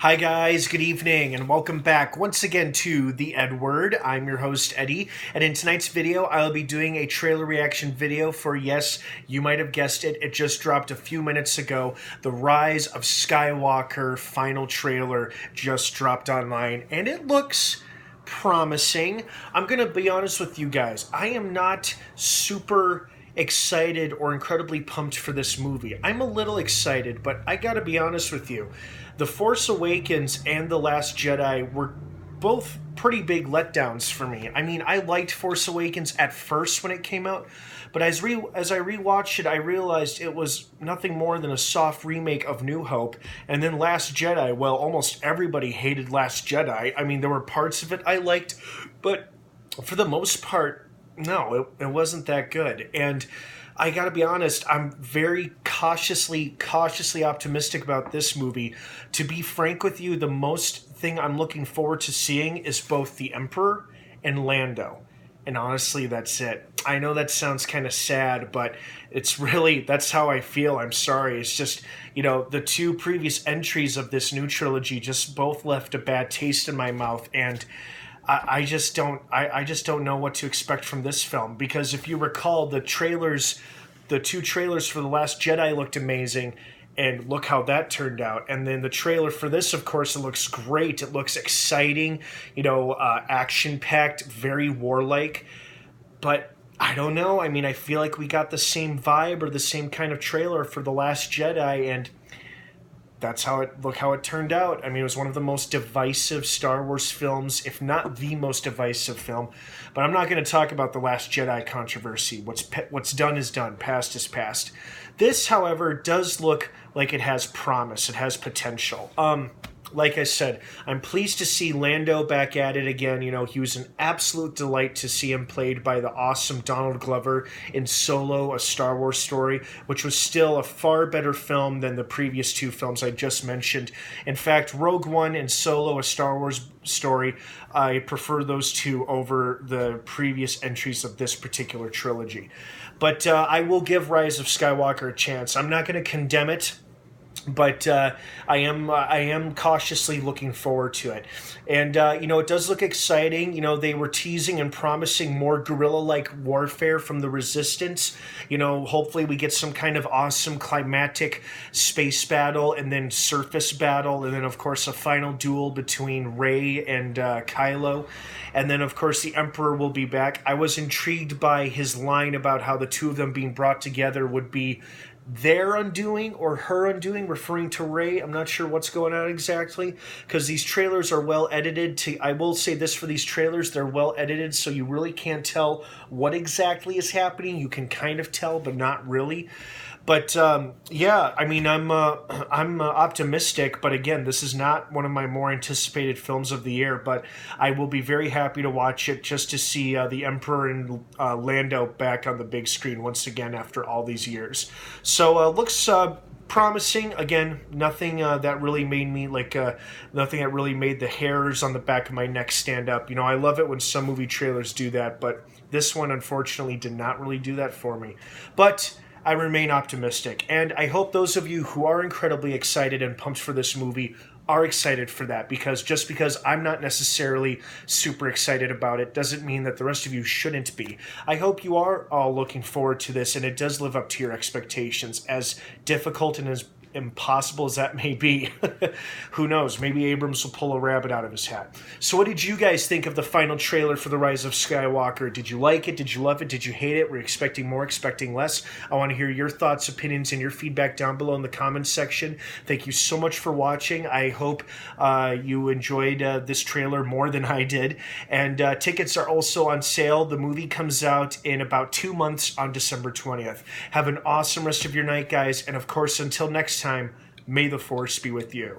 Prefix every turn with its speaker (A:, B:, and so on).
A: Hi guys, good evening, and welcome back once again to the EdWord. I'm your host Eddie, and in tonight's video I'll be doing a trailer reaction video for, yes, you might have guessed it, it just dropped a few minutes ago. The Rise of Skywalker final trailer just dropped online, and it looks promising. I'm gonna be honest with you guys, I am not super excited or incredibly pumped for this movie. I'm a little excited, but I gotta be honest with you. The Force Awakens and The Last Jedi were both pretty big letdowns for me. I mean, I liked Force Awakens at first when it came out, but as I rewatched it, I realized it was nothing more than a soft remake of New Hope. And then Last Jedi, well, almost everybody hated Last Jedi. I mean, there were parts of it I liked, but for the most part, no, it wasn't that good. And I gotta be honest, I'm very cautiously optimistic about this movie. To be frank with you, the most thing I'm looking forward to seeing is both the Emperor and Lando. And honestly, that's it. I know that sounds kind of sad, but it's really, that's how I feel. I'm sorry. It's just, the two previous entries of this new trilogy just both left a bad taste in my mouth, and I just don't know what to expect from this film, because if you recall, the two trailers for The Last Jedi looked amazing, and look how that turned out. And then the trailer for this, of course, it looks great. It looks exciting, action-packed, very warlike. But I don't know. I mean, I feel like we got the same vibe or the same kind of trailer for The Last Jedi, and look how it turned out. I mean, it was one of the most divisive Star Wars films, if not the most divisive film. But I'm not going to talk about the Last Jedi controversy. What's done is done. Past is past. This, however, does look like it has promise. It has potential. Like I said, I'm pleased to see Lando back at it again. He was an absolute delight to see him played by the awesome Donald Glover in Solo, A Star Wars Story, which was still a far better film than the previous two films I just mentioned. In fact, Rogue One and Solo, A Star Wars Story, I prefer those two over the previous entries of this particular trilogy. But I will give Rise of Skywalker a chance. I'm not going to condemn it, but I am cautiously looking forward to it. And, it does look exciting. They were teasing and promising more guerrilla-like warfare from the Resistance. Hopefully we get some kind of awesome climactic space battle, and then surface battle, and then, of course, a final duel between Rey and Kylo. And then, of course, the Emperor will be back. I was intrigued by his line about how the two of them being brought together would be their undoing or her undoing, referring to Rey. I'm not sure what's going on exactly, because these trailers are well edited. I will say this for these trailers, they're well edited, so you really can't tell what exactly is happening. You can kind of tell, but not really. But yeah, I mean, I'm optimistic, but again, this is not one of my more anticipated films of the year. But I will be very happy to watch it just to see the Emperor and Lando back on the big screen once again after all these years. So looks promising. Again, nothing that really made me nothing that really made the hairs on the back of my neck stand up. I love it when some movie trailers do that, but this one unfortunately did not really do that for me. But I remain optimistic, and I hope those of you who are incredibly excited and pumped for this movie are excited for that, because just because I'm not necessarily super excited about it doesn't mean that the rest of you shouldn't be. I hope you are all looking forward to this, and it does live up to your expectations, as difficult and as impossible as that may be. Who knows? Maybe Abrams will pull a rabbit out of his hat. So what did you guys think of the final trailer for The Rise of Skywalker? Did you like it? Did you love it? Did you hate it? Were you expecting more, expecting less? I want to hear your thoughts, opinions, and your feedback down below in the comments section. Thank you so much for watching. I hope you enjoyed this trailer more than I did. And tickets are also on sale. The movie comes out in about 2 months on December 20th. Have an awesome rest of your night, guys. And of course, until next time, may the Force be with you.